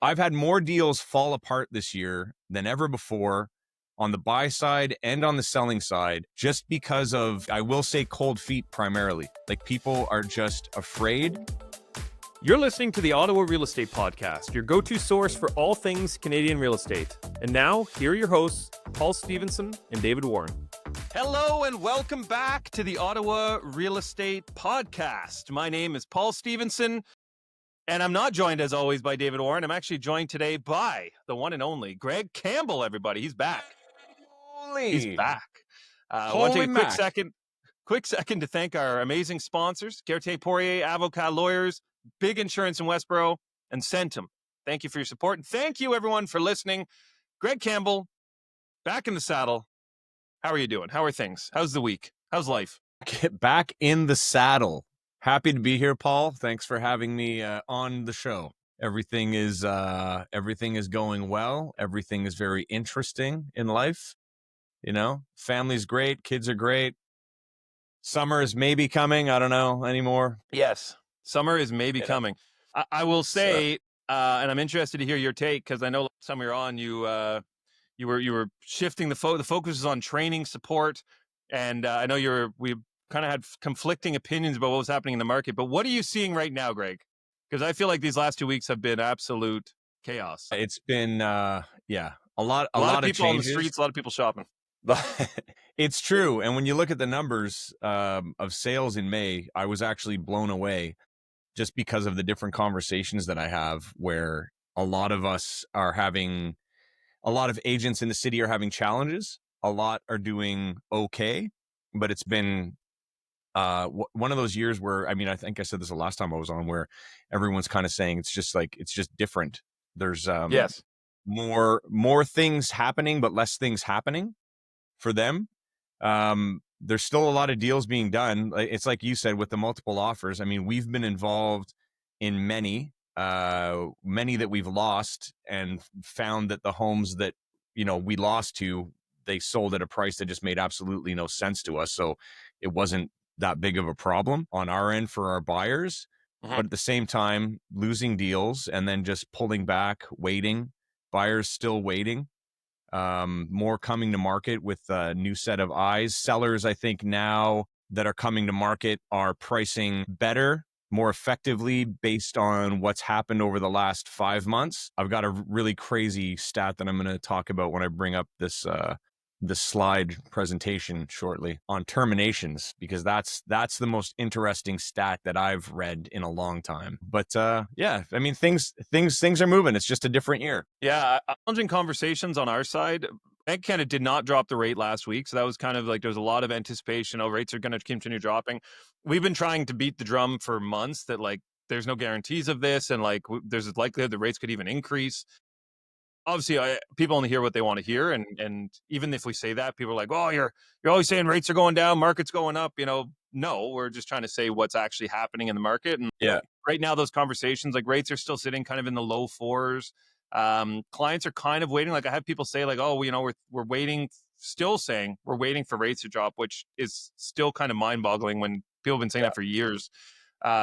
I've had more deals fall apart this year than ever before on the buy side and on the selling side, just because of, I will say, cold feet primarily. Like, people are just afraid. You're listening to the Ottawa Real Estate Podcast, your go-to source for all things Canadian real estate. And now, here are your hosts, Paul Stevenson and David Warren. Hello and welcome back to the Ottawa Real Estate Podcast. My name is Paul Stevenson, and I'm not joined, as always, by David Warren. I'm actually joined today by the one and only Greg Campbell, everybody. He's back. He's back. I want to take a quick second to thank our amazing sponsors, Gertier-Poirier, Avocat Lawyers, Big Insurance in Westboro, and CENTUM. Thank you for your support. And thank you, everyone, for listening. Greg Campbell, back in the saddle. How are you doing? How are things? How's the week? How's life? Get back in the saddle. Happy to be here, Paul. Thanks for having me on the show. Everything is going well. Everything is very interesting in life. You know, family's great. Kids are great. Summer is maybe coming. I don't know anymore. Yes, summer is maybe coming. I will say, and I'm interested to hear your take, because I know last time we were on, you were shifting the focus is on training support, and I know we kind of had conflicting opinions about what was happening in the market. But what are you seeing right now, Greg? Because I feel like these last 2 weeks have been absolute chaos. It's been a lot of of people on the changes. streets, a lot of people shopping. It's true. And when you look at the numbers of sales in May, I was actually blown away just because of the different conversations that I have, where a lot of agents in the city are having challenges. A lot are doing okay, but it's been one of those years where, I mean, I think I said this the last time I was on, where everyone's kind of saying it's just different. There's more things happening, but less things happening for them. There's still a lot of deals being done. It's like you said, with the multiple offers. I mean, we've been involved in many that we've lost, and found that the homes that, we lost to, they sold at a price that just made absolutely no sense to us. So it wasn't that big of a problem on our end for our buyers. But at the same time, losing deals and then just pulling back, waiting, buyers still waiting. More coming to market with a new set of eyes. Sellers, I think, now that are coming to market are pricing better, more effectively, based on what's happened over the last 5 months. I've got a really crazy stat that I'm going to talk about when I bring up this slide presentation shortly on terminations, because that's the most interesting stat that I've read in a long time. But I mean, things are moving. It's just a different year. Yeah, challenging conversations on our side. Bank Canada did not drop the rate last week, so that was kind of like, there was a lot of anticipation. Oh, rates are going to continue dropping. We've been trying to beat the drum for months that, like, there's no guarantees of this, and like there's a likelihood the rates could even increase. Obviously, people only hear what they want to hear, and even if we say that, people are like, "Oh, you're always saying rates are going down, market's going up." No, we're just trying to say what's actually happening in the market. And right now, those conversations, like, rates are still sitting kind of in the low fours. Clients are kind of waiting. Like, I have people say, like, "Oh, we're waiting," still saying we're waiting for rates to drop, which is still kind of mind-boggling when people have been saying that for years.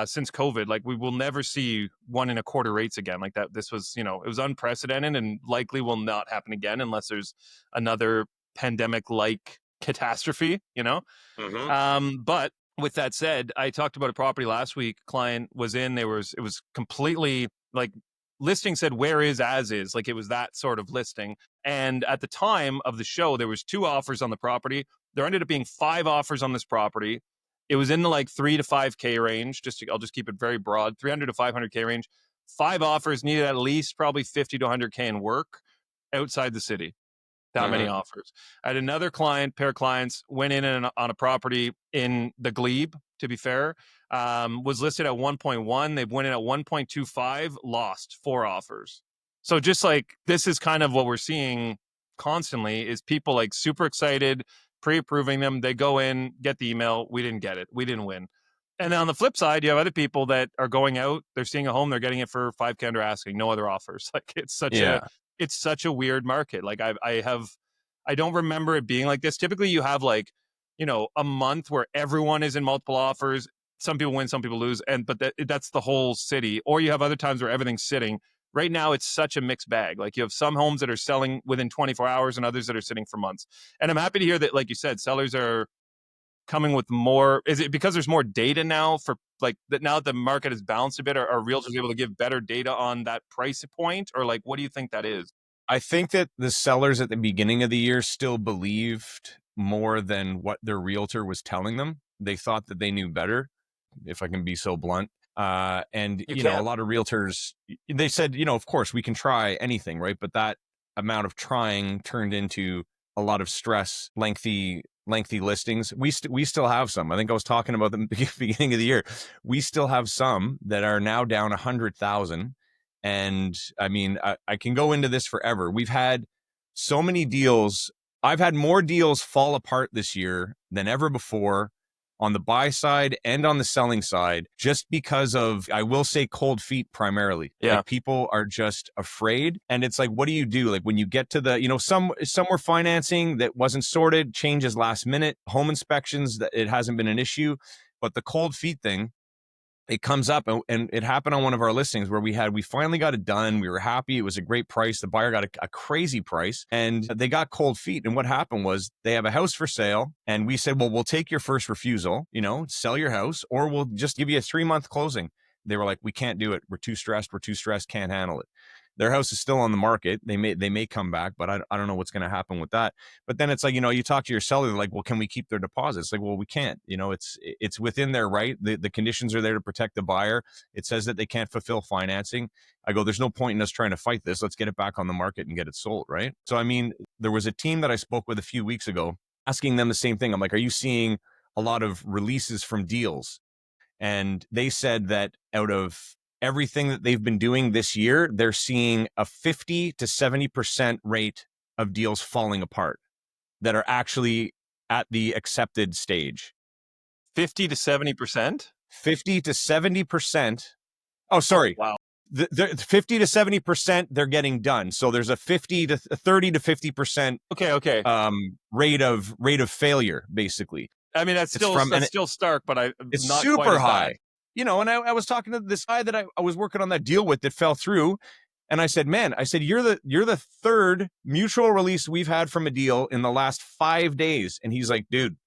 Since COVID, like, we will never see 1.25% rates again like that. This was, it was unprecedented, and likely will not happen again unless there's another pandemic-like catastrophe, But with that said, I talked about a property last week. Client was in, it was completely, like, listing said, "Where is as is?" Like, it was that sort of listing. And at the time of the show, there was 2 offers on the property. There ended up being 5 offers on this property. It was in the like 3 to 5K range. I'll just keep it very broad, 300 to 500K range. 5 offers, needed at least probably 50 to 100K in work outside the city. That many offers. I had another pair of clients, went in on a property in the Glebe, to be fair, was listed at 1.1. They went in at 1.25, lost 4 offers. So just like, this is kind of what we're seeing constantly, is people like super excited, pre-approving them. They go in, get the email. We didn't get it. We didn't win. And then on the flip side, you have other people that are going out. They're seeing a home. They're getting it for $5K under asking. No other offers. Like, it's such a weird market. Like, I don't remember it being like this. Typically, you have, like, a month where everyone is in multiple offers. Some people win, some people lose. But that's the whole city. Or you have other times where everything's sitting. right now it's such a mixed bag. Like you have some homes that are selling within 24 hours and others that are sitting for months. And I'm happy to hear that, like you said, sellers are coming with more. Is it because there's more data now for like that now that the market has balanced a bit? Are realtors able to give better data on that price point, or like what do you think that is? I think that the sellers at the beginning of the year still believed more than what their realtor was telling them. They thought that they knew better, if I can be so blunt. And, You a can. lot of realtors, they said, of course we can try anything, right? But that amount of trying turned into a lot of stress, lengthy listings. We still have some. I think I was talking about them at the beginning of the year. We still have some that are now down 100,000. And I mean, I can go into this forever. We've had so many deals. I've had more deals fall apart this year than ever before on the buy side and on the selling side, just because of, I will say, cold feet primarily. Yeah. Like people are just afraid. And it's like, what do you do? Like when you get to the, some were financing that wasn't sorted, changes last minute, home inspections, that it hasn't been an issue. But the cold feet thing, it comes up, and it happened on one of our listings where we finally got it done. We were happy. It was a great price. The buyer got a crazy price, and they got cold feet. And what happened was they have a house for sale, and we said, well, we'll take your first refusal, sell your house, or we'll just give you a 3-month closing. They were like, we can't do it. We're too stressed. Can't handle it. Their house is still on the market. They may come back, but I don't know what's going to happen with that. But then it's like, you talk to your seller, they're like, well, can we keep their deposits? Like, well, we can't. It's within their right. The conditions are there to protect the buyer. It says that they can't fulfill financing. I go, there's no point in us trying to fight this. Let's get it back on the market and get it sold, right? So, I mean, there was a team that I spoke with a few weeks ago asking them the same thing. I'm like, are you seeing a lot of releases from deals? And they said that out of everything that they've been doing this year, they're seeing a 50 to 70% rate of deals falling apart that are actually at the accepted stage. 50 to 70%? 50 to 70%. Oh, sorry. Wow. The 50 to 70%, they're getting done. So there's a 50 to 30 to 50% Okay. rate of failure, basically. I mean, that's still stark, but it's not super quite as high. bad. And I was talking to this guy that I was working on that deal with that fell through. And I said, man, you're the third mutual release we've had from a deal in the last 5 days. And he's like, dude,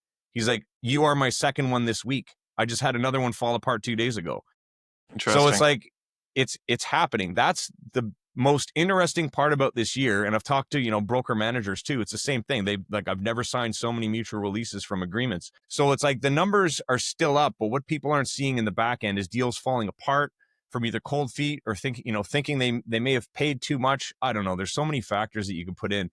you are my second one this week. I just had another one fall apart 2 days ago. Interesting. So it's like, it's happening. That's the most interesting part about this year. And I've talked to, broker managers too. It's the same thing. I've never signed so many mutual releases from agreements. So it's like the numbers are still up, but what people aren't seeing in the back end is deals falling apart from either cold feet or thinking they may have paid too much. I don't know. There's so many factors that you can put in,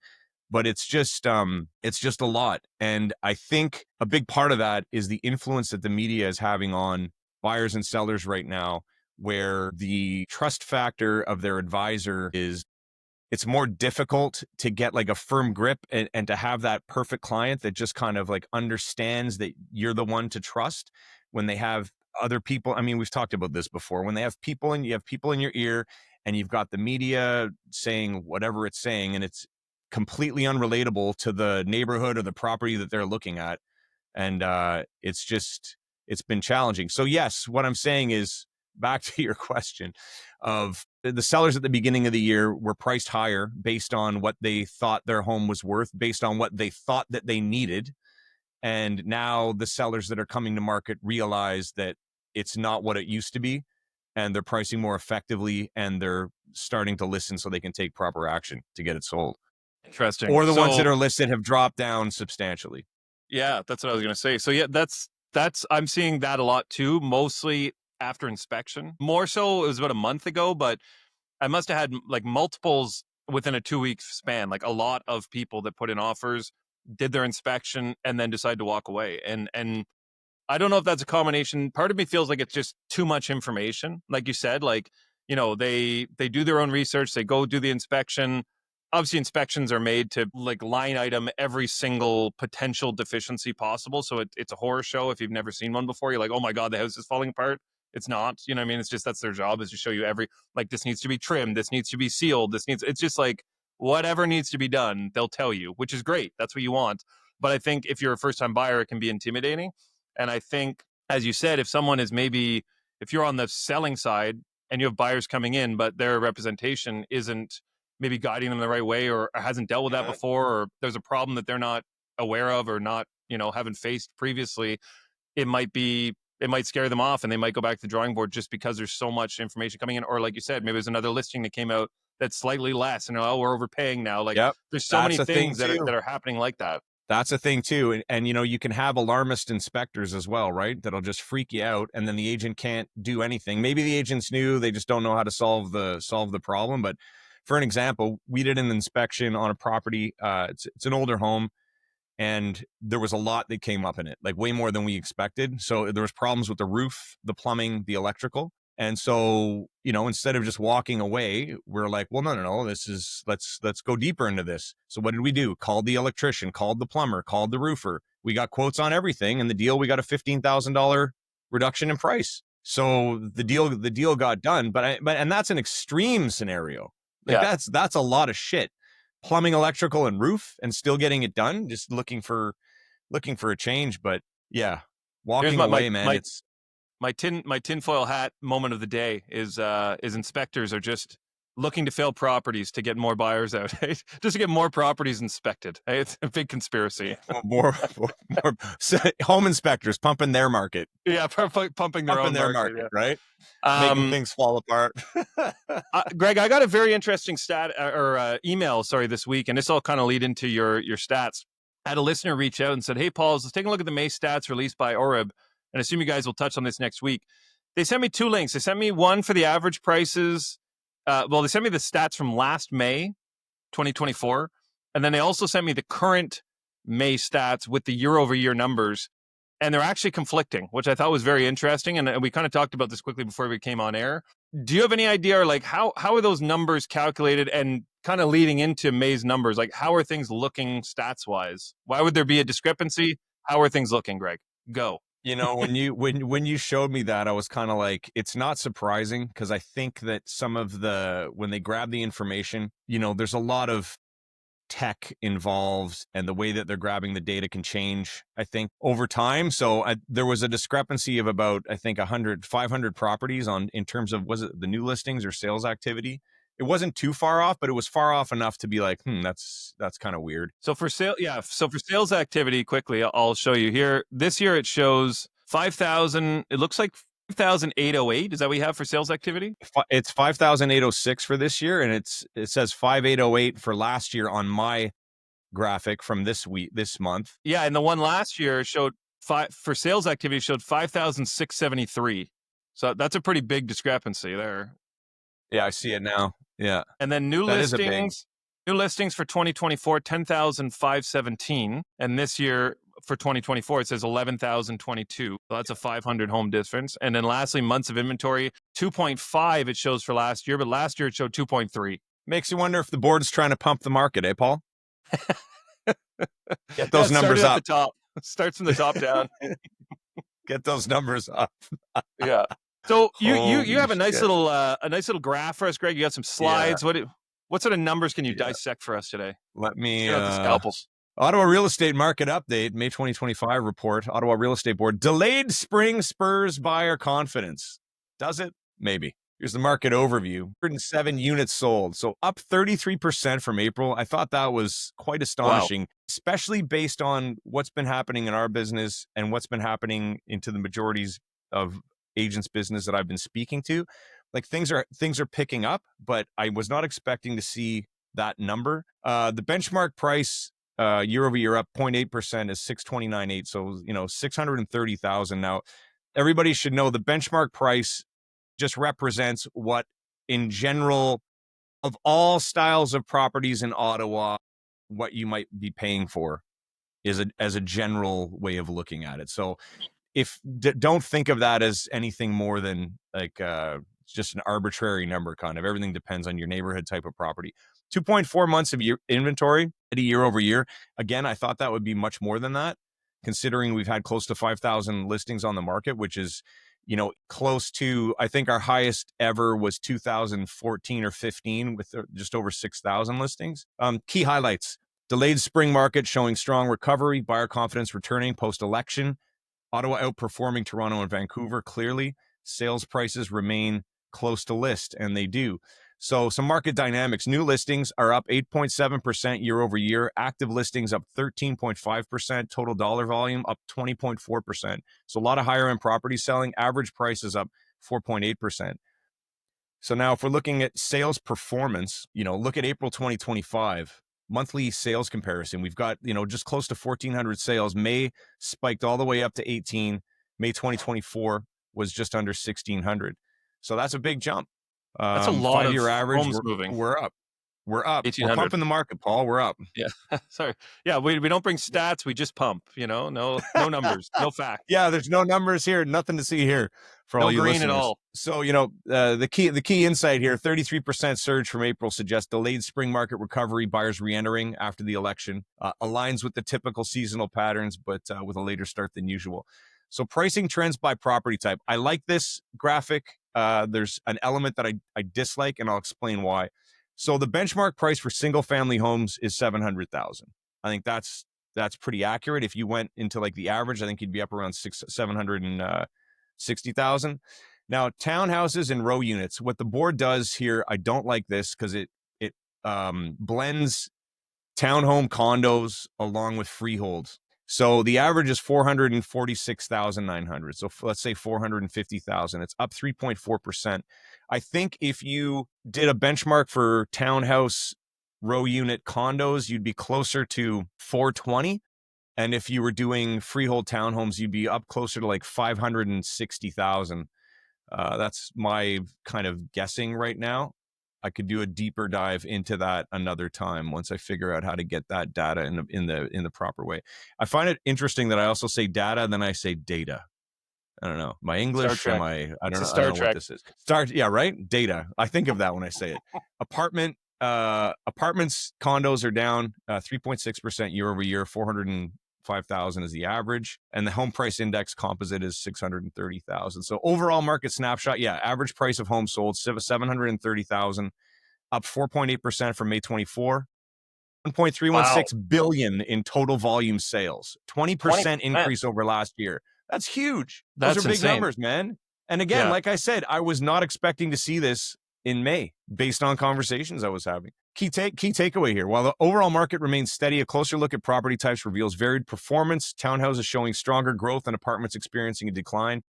but it's just a lot. And I think a big part of that is the influence that the media is having on buyers and sellers right now, where the trust factor of their advisor it's more difficult to get like a firm grip and to have that perfect client that just kind of like understands that you're the one to trust when they have other people. I mean, we've talked about this before. When they have people and you have people in your ear and you've got the media saying whatever it's saying, and it's completely unrelatable to the neighborhood or the property that they're looking at. And it's been challenging. So yes, what I'm saying is, back to your question of the sellers at the beginning of the year were priced higher based on what they thought their home was worth, based on what they thought that they needed. And now the sellers that are coming to market realize that it's not what it used to be, and they're pricing more effectively, and they're starting to listen so they can take proper action to get it sold. Interesting. Or the ones that are listed have dropped down substantially. Yeah, that's what I was going to say. So yeah, that's I'm seeing that a lot too, mostly after inspection. More so, it was about a month ago, but I must have had like multiples within a 2-week span. Like a lot of people that put in offers, did their inspection, and then decide to walk away. And I don't know if that's a combination. Part of me feels like it's just too much information. Like you said, like, they do their own research, they go do the inspection. Obviously, inspections are made to like line item every single potential deficiency possible. So it's a horror show. If you've never seen one before, you're like, oh my God, the house is falling apart. It's not, you know what I mean? It's just, that's their job, is to show you like this needs to be trimmed, this needs to be sealed, it's just like whatever needs to be done, they'll tell you, which is great. That's what you want. But I think if you're a first time buyer, it can be intimidating. And I think, as you said, if someone is if you're on the selling side, and you have buyers coming in, but their representation isn't maybe guiding them the right way, or hasn't dealt with that before, or there's a problem that they're not aware of or not, haven't faced previously, it might scare them off and they might go back to the drawing board just because there's so much information coming in. Or like you said, maybe there's another listing that came out that's slightly less and we're overpaying now. Like there's so many things that are happening like that. That's a thing too. And you can have alarmist inspectors as well, right? That'll just freak you out. And then the agent can't do anything. Maybe the agent's new, they just don't know how to solve the problem. But for an example, we did an inspection on a property. It's an older home. And there was a lot that came up in it, like way more than we expected. So there was problems with the roof, the plumbing, the electrical. And so, instead of just walking away, we're like, well, no, let's go deeper into this. So what did we do? Called the electrician, called the plumber, called the roofer. We got quotes on everything. And the deal, we got a $15,000 reduction in price. So the deal got done. But that's an extreme scenario. Like that's a lot of shit. Plumbing, electrical, and roof, and still getting it done. Just looking for a change. But yeah, walking away, man. It's my tinfoil hat moment of the day is inspectors are just looking to fail properties to get more buyers out, right? Just to get more properties inspected. Hey, it's a big conspiracy. more home inspectors pumping their market. Yeah, pumping their own market, right? Making things fall apart. Greg, I got a very interesting email, this week, and this all kind of lead into your stats. I had a listener reach out and said, "Hey, Paul, let's take a look at the May stats released by ORIB, and I assume you guys will touch on this next week." They sent me two links. They sent me one for the average prices. They sent me the stats from last May, 2024, and then they also sent me the current May stats with the year-over-year numbers, and they're actually conflicting, which I thought was very interesting, and we kind of talked about this quickly before we came on air. Do you have any idea, like, how are those numbers calculated, and kind of leading into May's numbers, like, how are things looking stats-wise? Why would there be a discrepancy? How are things looking, Greg? Go. When you showed me that, I was kind of like, it's not surprising, because I think that some of when they grab the information, there's a lot of tech involved, and the way that they're grabbing the data can change, I think, over time. So there was a discrepancy of about, I think, 500 properties in terms of, was it the new listings or sales activity? It wasn't too far off, but it was far off enough to be like, that's kind of weird. So for sales activity, quickly, I'll show you here. This year it shows 5,000. It looks like 5,808. Is that what you have for sales activity? It's 5,806 for this year, and it says 5,808 for last year on my graphic from this month. Yeah, and the one last year showed for sales activity showed 5,673. So that's a pretty big discrepancy there. Yeah, I see it now. Yeah. And then new listings for 2024, 10,517. And this year for 2024, it says 11,022. So that's a 500 home difference. And then lastly, months of inventory, 2.5 it shows for last year, but last year it showed 2.3. Makes you wonder if the board's trying to pump the market, eh, Paul? Get those numbers up. At the top. Starts from the top down. Get those numbers up. Yeah. So you have a nice little graph for us, Greg. You got some slides. Yeah. What sort of numbers can you dissect for us today? Let me the scalpels. Ottawa Real Estate Market Update, May 2025 report. Ottawa Real Estate Board. Delayed spring spurs buyer confidence. Does it? Maybe. Here's the market overview. 107 units sold. So up 33% from April. I thought that was quite astonishing, especially based on what's been happening in our business and what's been happening into the majorities of agents' business that I've been speaking to. Like things are picking up, but I was not expecting to see that number. The benchmark price year over year up 0.8% is 629.8. So, 630,000. Now, everybody should know the benchmark price just represents what, in general, of all styles of properties in Ottawa, what you might be paying for as a general way of looking at it. So don't think of that as anything more than like just an arbitrary number. Kind of everything depends on your neighborhood type of property. 2.4 months of inventory at a year over year. Again, I thought that would be much more than that, considering we've had close to 5,000 listings on the market, which is, close to, I think our highest ever was 2014 or 15 with just over 6,000 listings. Key highlights: delayed spring market showing strong recovery, buyer confidence returning post-election, Ottawa outperforming Toronto and Vancouver clearly, sales prices remain close to list, and they do. So some market dynamics. New listings are up 8.7% year over year. Active listings up 13.5%. Total dollar volume up 20.4%. So a lot of higher end property selling. Average price is up 4.8%. So now if we're looking at sales performance, look at April 2025. Monthly sales comparison. We've got, just close to 1,400 sales. May spiked all the way up to 18. May 2024 was just under 1,600. So that's a big jump. That's a lot of 5-year average. homes moving. We're up. We're 1,800. pumping the market, Paul. We're up. Yeah. Sorry. Yeah. We don't bring stats. We just pump, no numbers, no facts. Yeah. There's no numbers here. Nothing to see here for all you green listeners. at all. So, the key insight here, 33% surge from April suggests delayed spring market recovery, buyers re-entering after the election, aligns with the typical seasonal patterns, but with a later start than usual. So pricing trends by property type. I like this graphic. There's an element that I dislike, and I'll explain why. So the benchmark price for single family homes is $700,000. I think that's pretty accurate. If you went into like the average, I think you'd be up around $760,000. Now, townhouses and row units. What the board does here, I don't like this because it blends townhome condos along with freeholds. So the average is 446,900. So let's say 450,000. It's up 3.4%. I think if you did a benchmark for townhouse row unit condos, you'd be closer to 420. And if you were doing freehold townhomes, you'd be up closer to like 560,000. That's my kind of guessing right now. I could do a deeper dive into that another time once I figure out how to get that data in the proper way. I find it interesting that I also say data and then I say data. I don't know. My English, I don't know what this is. Yeah, right? Data. I think of that when I say it. Apartments, condos are down 3.6% year over year. 405,000 is the average. And the home price index composite is 630,000. So overall market snapshot, average price of homes sold, 730,000, up 4.8% from May 24. 1.316 billion in total volume sales, 20% increase over last year. That's huge. Those are big numbers, man. And again, like I said, I was not expecting to see this in May based on conversations I was having. Key takeaway here. While the overall market remains steady, a closer look at property types reveals varied performance. Townhouses showing stronger growth and apartments experiencing a decline.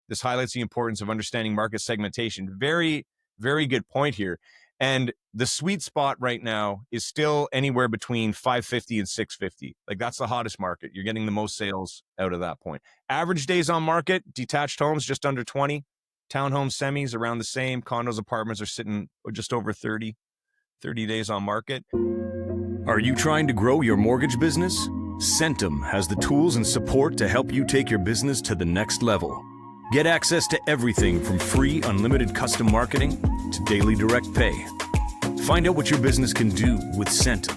This highlights the importance of understanding market segmentation. Very, very good point here. And the sweet spot right now is still anywhere between 550 and 650. Like that's the hottest market. You're getting the most sales out of that point. Average days on market, detached homes just under 20. Townhomes, semis around the same. Condos, apartments are sitting just over 30 days on market. Are you trying to grow your mortgage business? CENTUM has the tools and support to help you take your business to the next level. Get access to everything from free unlimited custom marketing to daily direct pay. Find out what your business can do with CENTUM.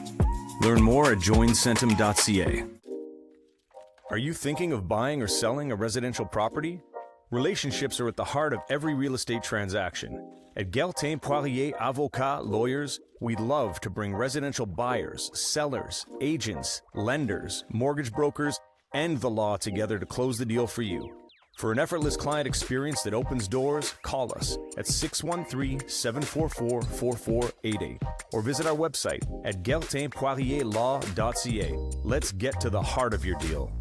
Learn more at joincentum.ca. Are you thinking of buying or selling a residential property? Relationships are at the heart of every real estate transaction. At Geltin Poirier Avocat Lawyers, we love to bring residential buyers, sellers, agents, lenders, mortgage brokers, and the law together to close the deal for you. For an effortless client experience that opens doors, call us at 613-744-4488 or visit our website at geltinpoirierlaw.ca. Let's get to the heart of your deal.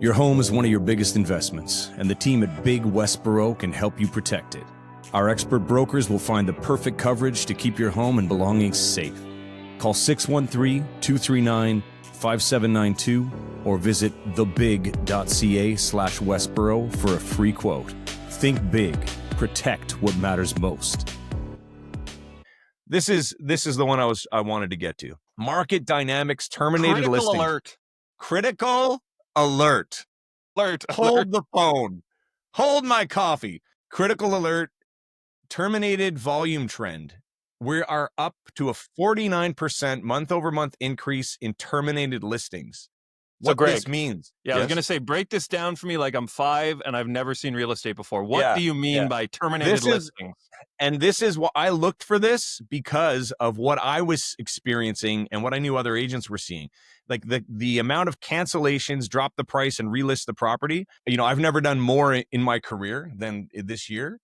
Your home is one of your biggest investments, and the team at Big Westboro can help you protect it. Our expert brokers will find the perfect coverage to keep your home and belongings safe. Call 613-239-5792 or visit thebig.ca/Westboro for a free quote. Think big. Protect what matters most. This is the one I wanted to get to. Market dynamics, terminated listings. Critical alert. Hold the phone. Hold my coffee. Critical alert. Terminated volume trend. We are up to a 49% month over month increase in terminated listings. what Greg, this means. yeah, I was going to say, break this down for me like I'm 5 and I've never seen real estate before. What do you mean by terminated listings? And this is what I looked for, this because of what I was experiencing and what I knew other agents were seeing. Like the amount of cancellations, drop the price and relist the property. I've never done more in my career than this year.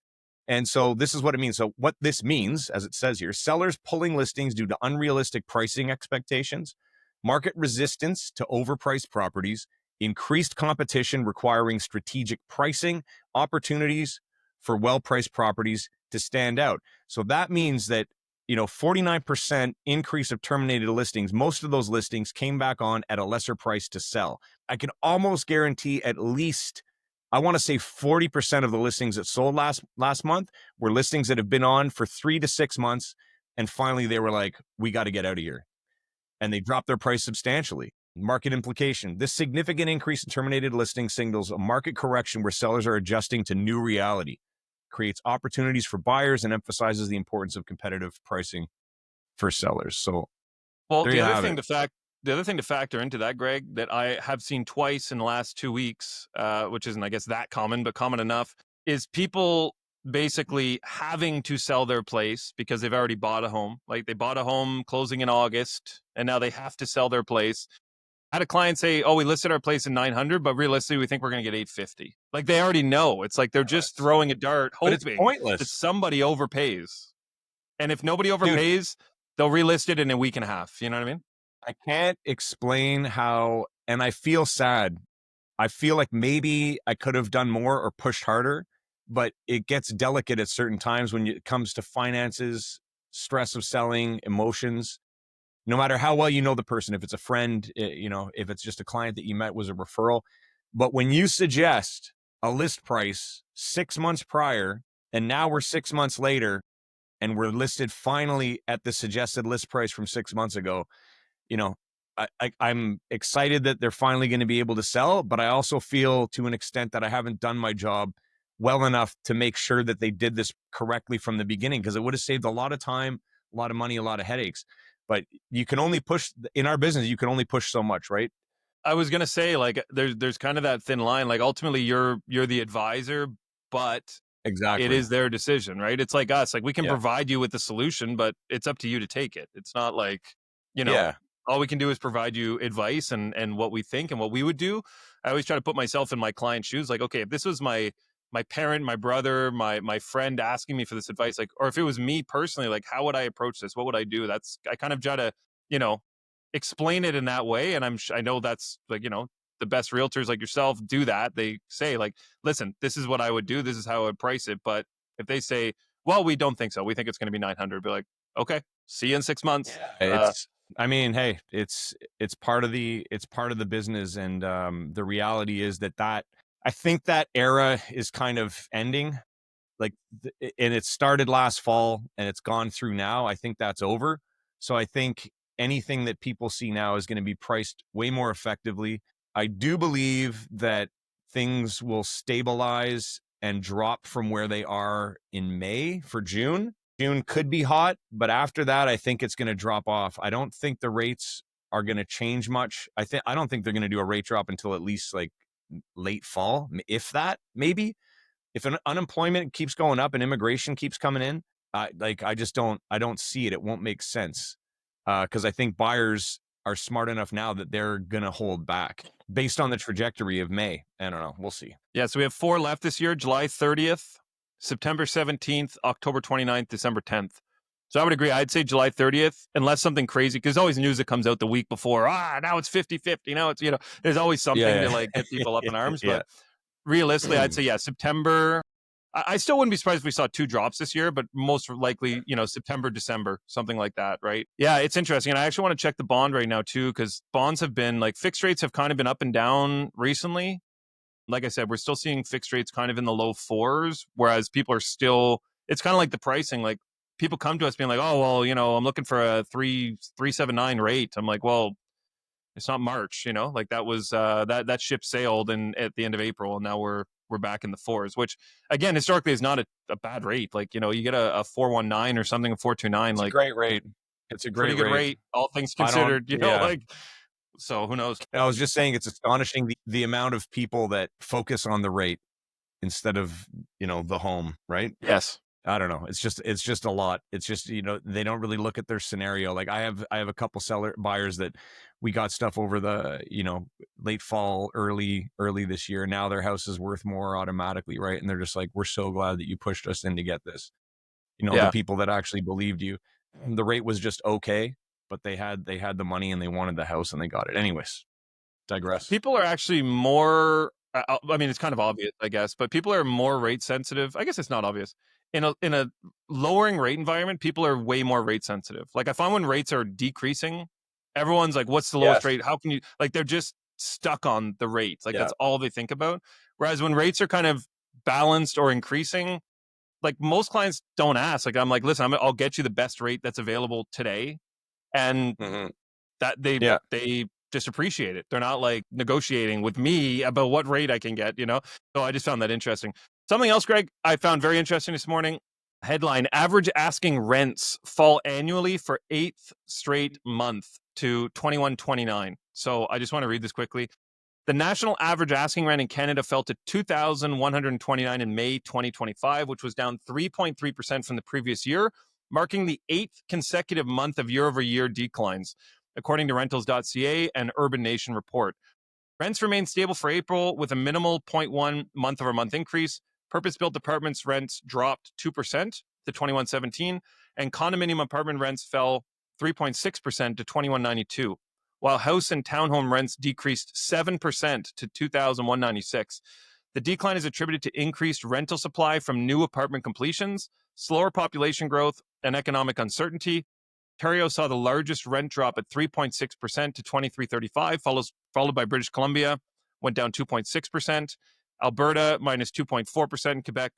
And so this is what it means. So what this means, as it says here, sellers pulling listings due to unrealistic pricing expectations, market resistance to overpriced properties, increased competition requiring strategic pricing, opportunities for well-priced properties to stand out. So that means that, 49% increase of terminated listings. Most of those listings came back on at a lesser price to sell. I can almost guarantee at least, I want to say 40% of the listings that sold last month were listings that have been on for 3 to 6 months. And finally they were like, we got to get out of here. And they dropped their price substantially. Market implication. This significant increase in terminated listings signals a market correction where sellers are adjusting to new reality, creates opportunities for buyers, and emphasizes the importance of competitive pricing for sellers. So, well, there the you other have thing it. the other thing to factor into that, Greg, that I have seen twice in the last 2 weeks, which isn't, I guess, that common, but common enough, is people basically having to sell their place because they've already bought a home. Like they bought a home closing in August, and now they have to sell their place. I had a client say, "Oh, we listed our place in 900, but realistically, we think we're going to get 850." Like they already know. It's like they're just throwing a dart, But it's hoping pointless. that somebody overpays. And if nobody Dude, overpays, they'll relist it in a week and a half. You know what I mean? I can't explain how, and I feel sad. I feel like maybe I could have done more or pushed harder, but it gets delicate at certain times when it comes to finances, stress of selling, emotions. No matter how well you know the person, if it's a friend, if it's just a client that you met was a referral. But when you suggest a list price 6 months prior, and now we're 6 months later, and we're listed finally at the suggested list price from 6 months ago, I'm excited that they're finally going to be able to sell, but I also feel to an extent that I haven't done my job well enough to make sure that they did this correctly from the beginning, because it would have saved a lot of time, a lot of money, a lot of headaches. But you can only push in our business. You can only push so much, right? I was gonna say, like, there's kind of that thin line. Like, ultimately, you're the advisor, but Exactly. it is their decision, right? It's like us. Like, we can Yeah. provide you with the solution, but it's up to you to take it. It's not like, Yeah. all we can do is provide you advice and what we think and what we would do. I always try to put myself in my client's shoes. Like, okay, if this was my parent, my brother, my friend asking me for this advice, like, or if it was me personally, like, how would I approach this? What would I do? I kind of try to, explain it in that way. And I know that's like, the best realtors like yourself do that. They say like, listen, this is what I would do. This is how I would price it. But if they say, well, we don't think so, we think it's going to be 900, be like, okay, see you in 6 months. I mean, hey, it's part of the business, and the reality is that I think that era is kind of ending. Like, and it started last fall and it's gone through now. I think that's over. So I think anything that people see now is going to be priced way more effectively. I do believe that things will stabilize and drop from where they are in May for June. June could be hot, but after that, I think it's going to drop off. I don't think the rates are going to change much. I don't think they're going to do a rate drop until at least like late fall, if that, maybe. If unemployment keeps going up and immigration keeps coming in, I don't see it. It won't make sense, because I think buyers are smart enough now that they're going to hold back based on the trajectory of May. I don't know. We'll see. Yeah, so we have 4 left this year: July 30th, September 17th, October 29th, December 10th. So I would agree. I'd say July 30th, unless something crazy, because there's always news that comes out the week before. Now it's 50-50. Now it's, there's always something to like get people up in arms. But realistically, I'd say, September. I still wouldn't be surprised if we saw 2 drops this year, but most likely, September, December, something like that, right? Yeah, it's interesting. And I actually want to check the bond right now too, because bonds have been like, fixed rates have kind of been up and down recently. Like I said, we're still seeing fixed rates kind of in the low 4s, whereas people are still, it's kind of like the pricing. Like, people come to us being like, oh, well, I'm looking for a 3.79 rate. I'm like, well, it's not March, like that was, that ship sailed at the end of April, and now we're back in the 4s, which again, historically is not a bad rate. Like, you get a 4.19 or something, a 4.29, It's like a great rate. It's a great pretty good rate, all things considered, like, So who knows? I was just saying it's astonishing the amount of people that focus on the rate instead of, the home, right? Yes. I don't know. It's just a lot. It's just, they don't really look at their scenario. Like I have a couple buyers that we got stuff over the, late fall, early this year. Now their house is worth more automatically, right? And they're just like, we're so glad that you pushed us in to get this. The people that actually believed you. The rate was just okay, but they had the money and they wanted the house and they got it. Anyways, digress. People are actually more, I mean, it's kind of obvious, I guess, but people are more rate sensitive. I guess it's not obvious. In a lowering rate environment, people are way more rate sensitive. Like I find when rates are decreasing, everyone's like, what's the lowest rate? How can you, like, they're just stuck on the rate. Like that's all they think about. Whereas when rates are kind of balanced or increasing, like most clients don't ask. Like I'm like, listen, I'll get you the best rate that's available today. And that they just appreciate it. They're not like negotiating with me about what rate I can get, So I just found that interesting. Something else, Greg, I found very interesting this morning. Headline: average asking rents fall annually for 8th straight month to 21.29. So I just want to read this quickly. The national average asking rent in Canada fell to $2,129 in May 2025, which was down 3.3% from the previous year, marking the 8th consecutive month of year-over-year declines, according to rentals.ca and Urban Nation report. Rents remained stable for April with a minimal 0.1 month-over-month increase. Purpose-built apartments rents dropped 2% to $21.17, and condominium apartment rents fell 3.6% to $21.92, while house and townhome rents decreased 7% to $2,196. The decline is attributed to increased rental supply from new apartment completions, slower population growth, and economic uncertainty. Ontario saw the largest rent drop at 3.6% to $23.35, followed by British Columbia, went down 2.6%. Alberta, minus 2.4%. Quebec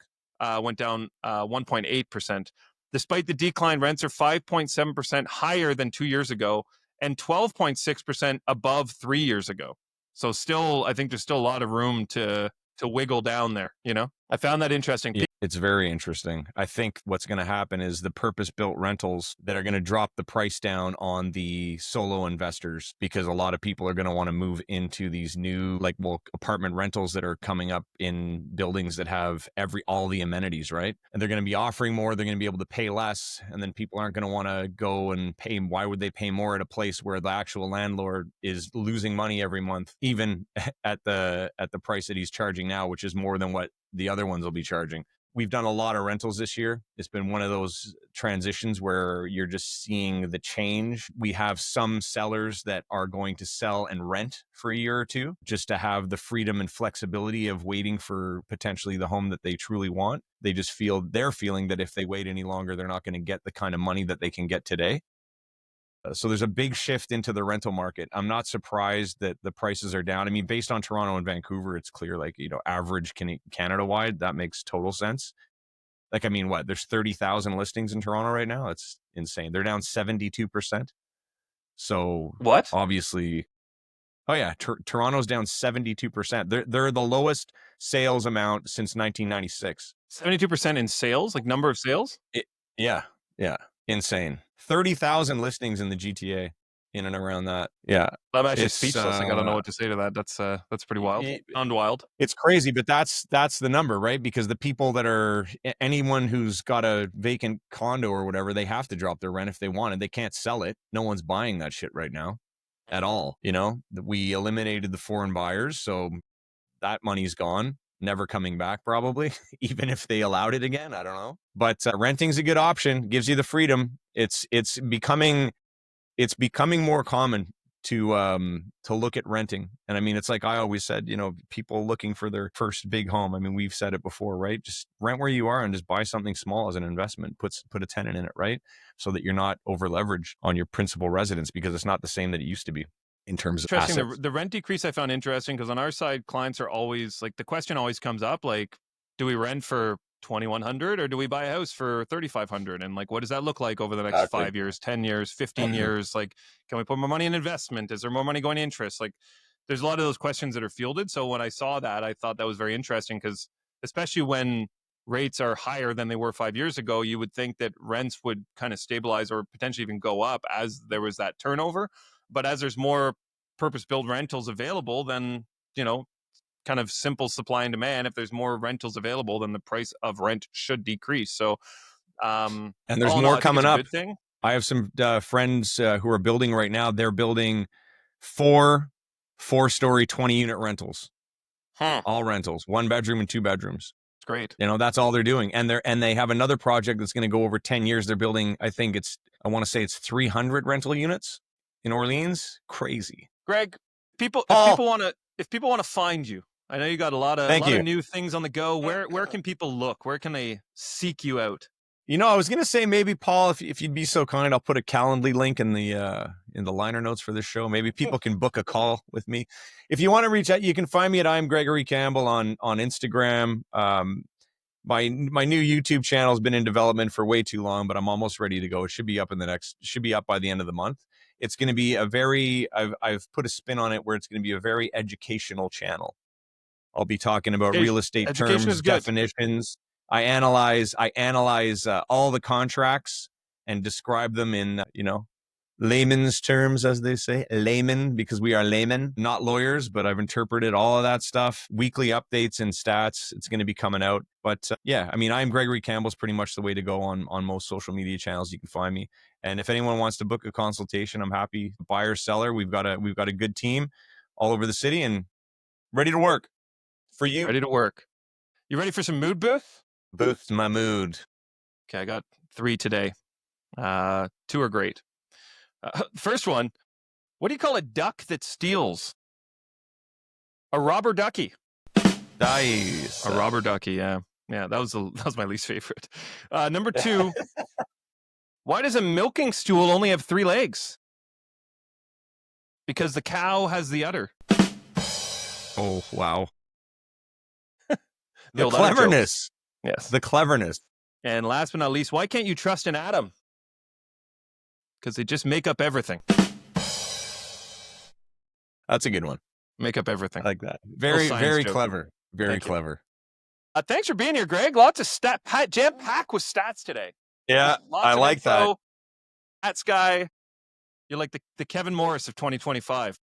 went down 1.8%. Despite the decline, rents are 5.7% higher than 2 years ago and 12.6% above 3 years ago. So still, I think there's still a lot of room to wiggle down there, I found that interesting. Yeah, it's very interesting. I think what's going to happen is the purpose-built rentals that are going to drop the price down on the solo investors, because a lot of people are going to want to move into these new, apartment rentals that are coming up in buildings that have all the amenities, right? And they're going to be offering more. They're going to be able to pay less. And then people aren't going to want to go and pay. Why would they pay more at a place where the actual landlord is losing money every month, even at the price that he's charging now, which is more than what the other ones will be charging. We've done a lot of rentals this year. It's been one of those transitions where you're just seeing the change. We have some sellers that are going to sell and rent for a year or two just to have the freedom and flexibility of waiting for potentially the home that they truly want. They're feeling that if they wait any longer, they're not going to get the kind of money that they can get today. So there's a big shift into the rental market. I'm not surprised that the prices are down. I mean, based on Toronto and Vancouver, it's clear, average Canada-wide, that makes total sense. There's 30,000 listings in Toronto right now. It's insane. They're down 72%. So what? Obviously, Toronto's down 72%. They're the lowest sales amount since 1996. 72% in sales, like number of sales? Yeah. Insane. 30,000 listings in the GTA in and around that. Yeah. I'm actually speechless. I don't know what to say to that. That's pretty wild. Wild. It's crazy, but that's the number, right? Because the people that are, anyone who's got a vacant condo or whatever, they have to drop their rent if they want it. They can't sell it. No one's buying that shit right now at all. We eliminated the foreign buyers, so that money's gone. Never coming back, probably, even if they allowed it again. I don't know. But renting's a good option. Gives you the freedom. It's becoming more common to look at renting. And I mean, it's like I always said, people looking for their first big home. I mean, we've said it before, right? Just rent where you are and just buy something small as an investment. Put a tenant in it, right? So that you're not over leveraged on your principal residence, because it's not the same that it used to be. In terms of assets. The rent decrease I found interesting because on our side, clients are always like, the question always comes up, like, do we rent for $2,100 or do we buy a house for $3,500? And what does that look like over the next 5 years, 10 years, 15 years? Like, can we put more money in investment? Is there more money going to interest? Like, there's a lot of those questions that are fielded. So when I saw that, I thought that was very interesting because especially when rates are higher than they were 5 years ago, you would think that rents would kind of stabilize or potentially even go up as there was that turnover. But as there's more purpose-built rentals available, then, kind of simple supply and demand. If there's more rentals available, then the price of rent should decrease. So, And there's all in all, more I think coming it's a up. good thing. I have some friends who are building right now. They're building 4-story 20-unit rentals, all rentals, 1 bedroom and 2 bedrooms. It's great. That's all they're doing. And they have another project that's going to go over 10 years. They're building, I want to say it's 300 rental units in Orleans. Crazy. Greg, if people want to find you, I know you got a lot of new things on the go. Where can people look? Where can they seek you out? I was going to say maybe, Paul, if you'd be so kind, I'll put a Calendly link in the liner notes for this show. Maybe people can book a call with me. If you want to reach out, you can find me at I'm Gregory Campbell on Instagram. My new YouTube channel has been in development for way too long, but I'm almost ready to go. It should be up by the end of the month. It's going to be I've put a spin on it where it's going to be a very educational channel. I'll be talking about real estate terms, definitions. I analyze all the contracts and describe them in, layman's terms, as they say, layman, because we are laymen, not lawyers, but I've interpreted all of that stuff. Weekly updates and stats. It's going to be coming out. But I'm Gregory Campbell's pretty much the way to go on most social media channels. You can find me. And if anyone wants to book a consultation, I'm happy. Buyer, seller, we've got a good team all over the city and ready to work for you. Ready to work. You ready for some mood booth? Boost my mood. Okay, I got 3 today. 2 are great. First one, what do you call a duck that steals? A robber ducky. Nice. A robber ducky, yeah. Yeah, that was my least favorite. Number 2, why does a milking stool only have 3 legs? Because the cow has the udder. Oh, wow. The cleverness. Yes. The cleverness. And last but not least, why can't you trust an atom? Because they just make up everything. That's a good one. Make up everything. I like that. Very, very clever. Very Thank clever. Thanks for being here, Greg. Lots of jam-packed with stats today. Yeah, I like that. Stats guy. You're like the Kevin Morris of 2025,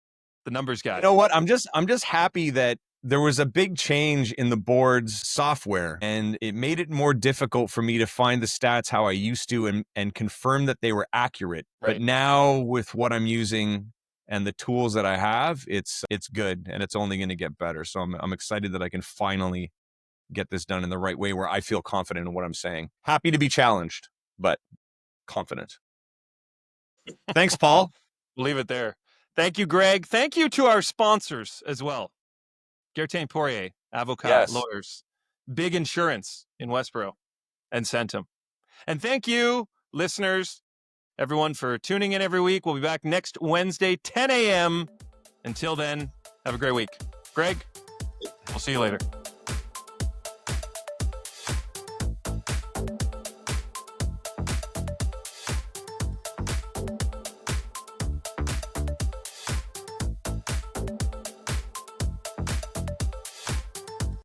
the numbers guy. You know what? I'm just happy that there was a big change in the board's software, and it made it more difficult for me to find the stats how I used to and confirm that they were accurate. Right. But now with what I'm using and the tools that I have, it's good, and it's only going to get better. So I'm excited that I can finally get this done in the right way where I feel confident in what I'm saying. Happy to be challenged, but confident. Thanks, Paul. We'll leave it there. Thank you, Greg. Thank you to our sponsors as well. Gertain Poirier, Avocat Lawyers, Big Insurance in Westboro, and CENTUM. And thank you, listeners, everyone, for tuning in every week. We'll be back next Wednesday, 10 a.m. Until then, have a great week. Greg, we'll see you later.